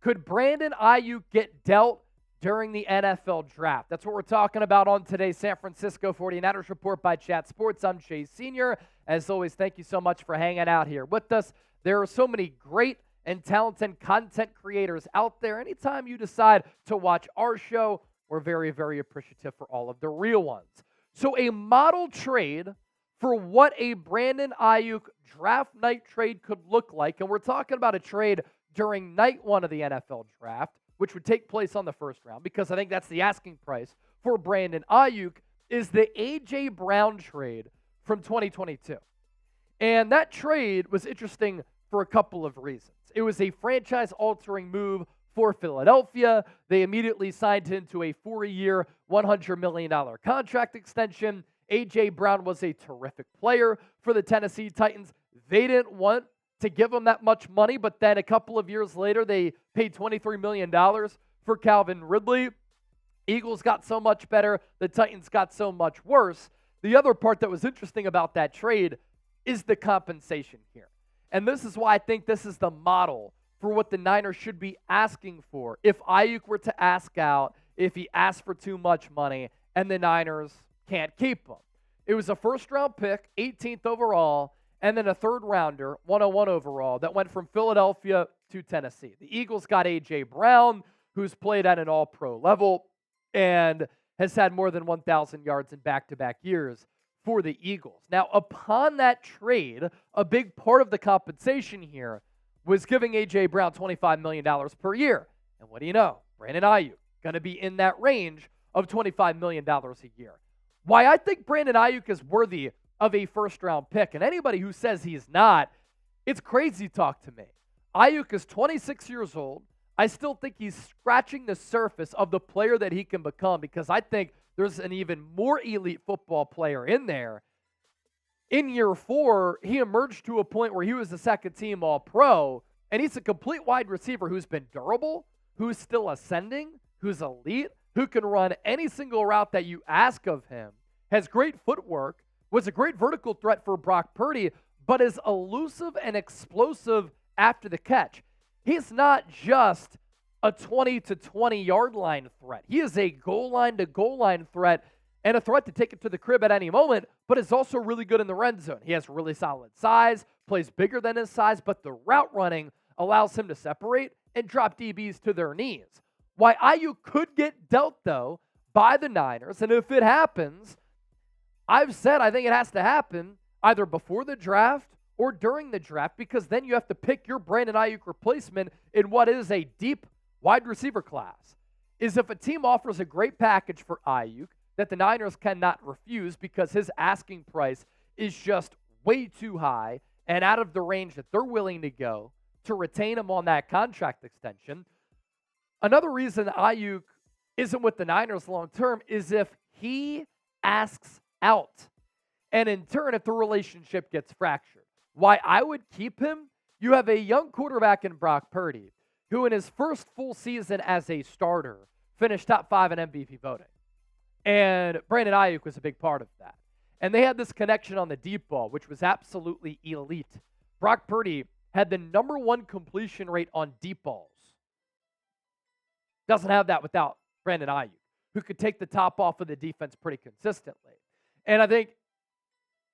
Could Brandon Aiyuk get dealt during the NFL draft? That's what we're talking about on today's San Francisco 49ers Report by Chat Sports. I'm Chase Sr. As always, thank you so much for hanging out here with us. There are so many great and talented content creators out there. Anytime you decide to watch our show, we're very, very appreciative for all of the real ones. So a model trade for what a Brandon Aiyuk draft night trade could look like, and we're talking about a trade during night one of the NFL draft, which would take place on the first round, because I think that's the asking price for Brandon Aiyuk, is the A.J. Brown trade from 2022. And that trade was interesting for a couple of reasons. It was a franchise-altering move for Philadelphia. They immediately signed him to a 4-year, $100 million contract extension. A.J. Brown was a terrific player for the Tennessee Titans. They didn't want to give him that much money, but then a couple of years later, they paid $23 million for Calvin Ridley. Eagles got so much better. The Titans got so much worse. The other part that was interesting about that trade is the compensation here. And this is why I think this is the model for what the Niners should be asking for if Aiyuk were to ask out, if he asked for too much money, and the Niners can't keep him. It was a first-round pick, 18th overall, and then a third-rounder, 101 overall, that went from Philadelphia to Tennessee. The Eagles got A.J. Brown, who's played at an all-pro level and has had more than 1,000 yards in back-to-back years for the Eagles. Now, upon that trade, a big part of the compensation here was giving A.J. Brown $25 million per year. And what do you know? Brandon Aiyuk going to be in that range of $25 million a year. Why I think Brandon Aiyuk is worthy of a first-round pick, and anybody who says he's not, it's crazy talk to me. Aiyuk is 26 years old. I still think he's scratching the surface of the player that he can become, because I think there's an even more elite football player in there. In year 4, he emerged to a point where he was a second-team All-Pro, and he's a complete wide receiver who's been durable, who's still ascending, who's elite, who can run any single route that you ask of him, has great footwork, was a great vertical threat for Brock Purdy, but is elusive and explosive after the catch. He's not just a 20 to 20 yard line threat. He is a goal line to goal line threat and a threat to take it to the crib at any moment, but is also really good in the red zone. He has really solid size, plays bigger than his size, but the route running allows him to separate and drop DBs to their knees. Why Aiyuk could get dealt, though, by the Niners, and if it happens, I've said I think it has to happen either before the draft or during the draft, because then you have to pick your Brandon Aiyuk replacement in what is a deep wide receiver class. Is if a team offers a great package for Aiyuk that the Niners cannot refuse because his asking price is just way too high and out of the range that they're willing to go to retain him on that contract extension. Another reason Aiyuk isn't with the Niners long term is if he asks out. And in turn, if the relationship gets fractured. Why I would keep him? You have a young quarterback in Brock Purdy, who in his first full season as a starter finished top 5 in MVP voting. And Brandon Aiyuk was a big part of that. And they had this connection on the deep ball, which was absolutely elite. Brock Purdy had the number 1 completion rate on deep balls. Doesn't have that without Brandon Aiyuk, who could take the top off of the defense pretty consistently. And I think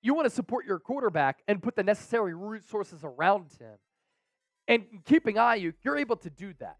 you want to support your quarterback and put the necessary resources around him. And keeping Aiyuk, you're able to do that.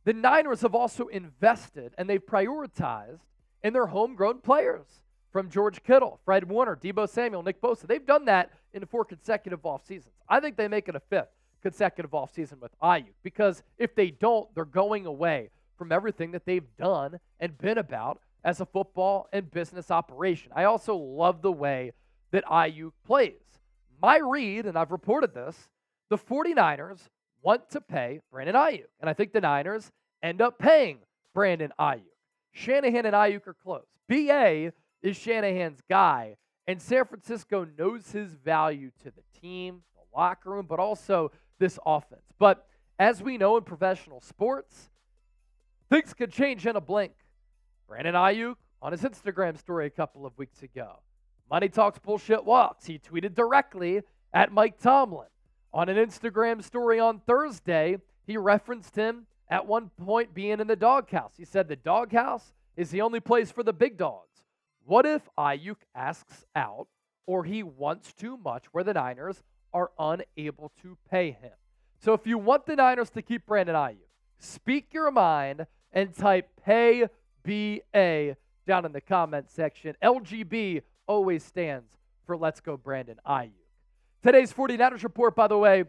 The Niners have also invested, and they've prioritized in their homegrown players, from George Kittle, Fred Warner, Deebo Samuel, Nick Bosa. They've done that in 4 consecutive off seasons. I think they make it a 5th consecutive off season with Aiyuk, because if they don't, they're going away from everything that they've done and been about as a football and business operation. I also love the way that Aiyuk plays. My read, and I've reported this, the 49ers want to pay Brandon Aiyuk, and I think the Niners end up paying Brandon Aiyuk. Shanahan and Aiyuk are close. BA is Shanahan's guy, and San Francisco knows his value to the team, the locker room, but also this offense. But as we know in professional sports, things could change in a blink. Brandon Aiyuk, on his Instagram story a couple of weeks ago, Money Talks Bullshit Walks. He tweeted directly at Mike Tomlin. On an Instagram story on Thursday, he referenced him at one point being in the doghouse. He said the doghouse is the only place for the big dogs. What if Aiyuk asks out or he wants too much where the Niners are unable to pay him? So if you want the Niners to keep Brandon Aiyuk, speak your mind and type pay BA down in the comment section. LGB always stands for Let's Go Brandon Aiyuk. Today's 49ers Report, by the way,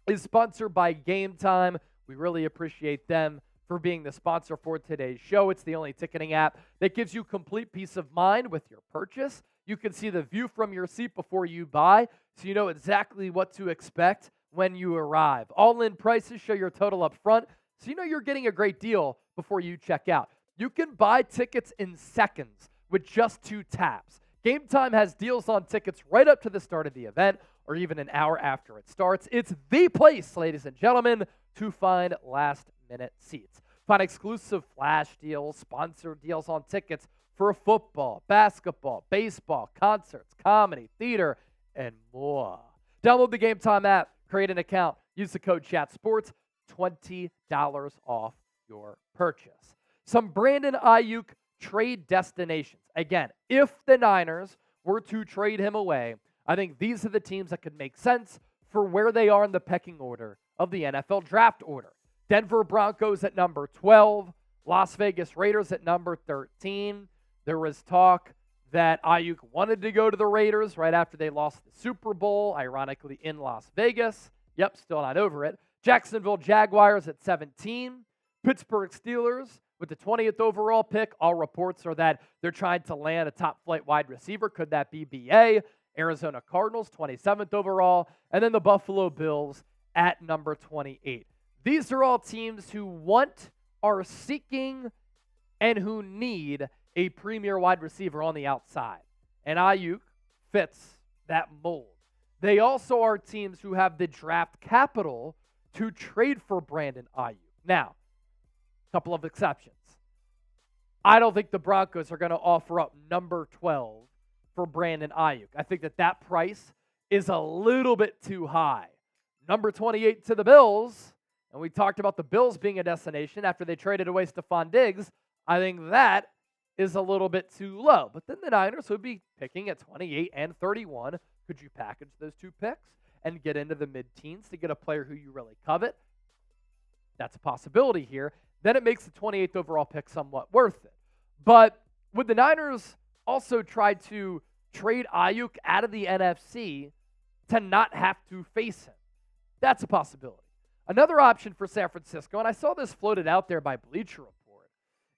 is sponsored by Game Time. We really appreciate them for being the sponsor for today's show. It's the only ticketing app that gives you complete peace of mind with your purchase. You can see the view from your seat before you buy, so you know exactly what to expect when you arrive. All-in prices show your total up front, so you know you're getting a great deal before you check out. You can buy tickets in seconds with just 2 taps. Game Time has deals on tickets right up to the start of the event or even an hour after it starts. It's the place, ladies and gentlemen, to find last-minute seats. Find exclusive flash deals, sponsored deals on tickets for football, basketball, baseball, concerts, comedy, theater, and more. Download the Game Time app, create an account, use the code ChatSports, $20 off your purchase. Some Brandon Aiyuk trade destinations. Again, if the Niners were to trade him away, I think these are the teams that could make sense for where they are in the pecking order of the NFL draft order. Denver Broncos at number 12, Las Vegas Raiders at number 13. There was talk that Aiyuk wanted to go to the Raiders right after they lost the Super Bowl, ironically in Las Vegas. Yep, still not over it. Jacksonville Jaguars at 17. Pittsburgh Steelers with the 20th overall pick. All reports are that they're trying to land a top-flight wide receiver. Could that be BA? Arizona Cardinals, 27th overall. And then the Buffalo Bills at number 28. These are all teams who want, are seeking, and who need a premier wide receiver on the outside. And Aiyuk fits that mold. They also are teams who have the draft capital to trade for Brandon Aiyuk. Now, a couple of exceptions. I don't think the Broncos are going to offer up number 12 for Brandon Aiyuk. I think that price is a little bit too high. Number 28 to the Bills, and we talked about the Bills being a destination after they traded away Stephon Diggs. I think that is a little bit too low. But then the Niners would be picking at 28 and 31. Could you package those 2 picks and get into the mid-teens to get a player who you really covet? That's a possibility here. Then it makes the 28th overall pick somewhat worth it. But would the Niners also try to trade Aiyuk out of the NFC to not have to face him? That's a possibility. Another option for San Francisco, and I saw this floated out there by Bleacher Report,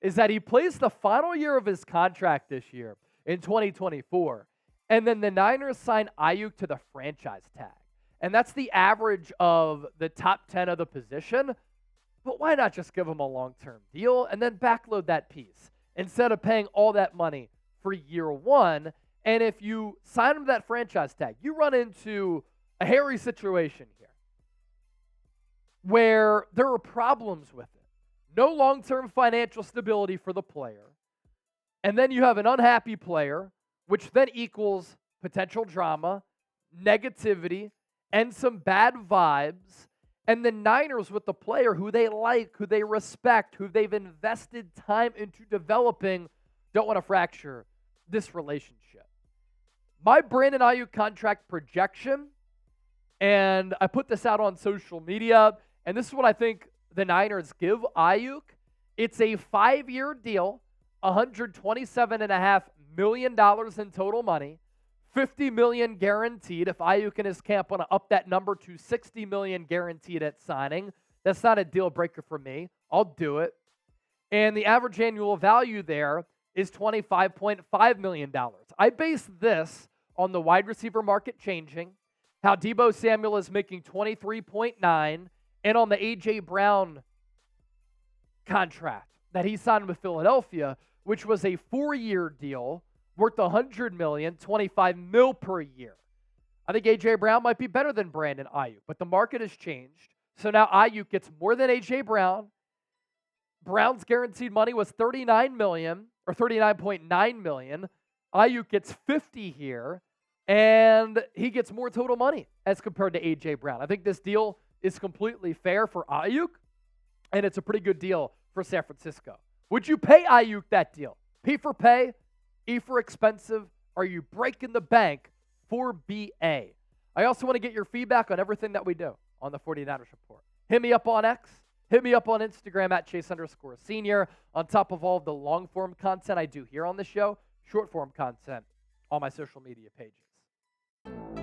is that he plays the final year of his contract this year in 2024, and then the Niners sign Aiyuk to the franchise tag. And that's the average of the top 10 of the position. But why not just give him a long-term deal and then backload that piece instead of paying all that money for year one? And if you sign him to that franchise tag, you run into a hairy situation here where there are problems with it. No long-term financial stability for the player. And then you have an unhappy player, which then equals potential drama, negativity, and some bad vibes. And the Niners with the player who they like, who they respect, who they've invested time into developing, don't want to fracture this relationship. My Brandon Aiyuk contract projection, and I put this out on social media, and this is what I think the Niners give Aiyuk. It's a 5-year deal, $127.5 million in total money, $50 million guaranteed. If Aiyuk and his camp want to up that number to $60 million guaranteed at signing, that's not a deal breaker for me. I'll do it. And the average annual value there is $25.5 million. I base this on the wide receiver market changing, how Deebo Samuel is making $23.9, and on the A.J. Brown contract that he signed with Philadelphia, which was a 4-year deal worth $100 million, $25 million per year. I think A.J. Brown might be better than Brandon Aiyuk, but the market has changed. So now Aiyuk gets more than A.J. Brown. Brown's guaranteed money was $39 million, or $39.9 million. Aiyuk gets $50 here, and he gets more total money as compared to A.J. Brown. I think this deal is completely fair for Aiyuk. and it's a pretty good deal for San Francisco. Would you pay Aiyuk that deal? P for pay, E for expensive. Are you breaking the bank for BA? I also want to get your feedback on everything that we do on the 49ers Report. Hit me up on X. Hit me up on Instagram at Chase_Senior. On top of all of the long-form content I do here on the show, short-form content on my social media pages.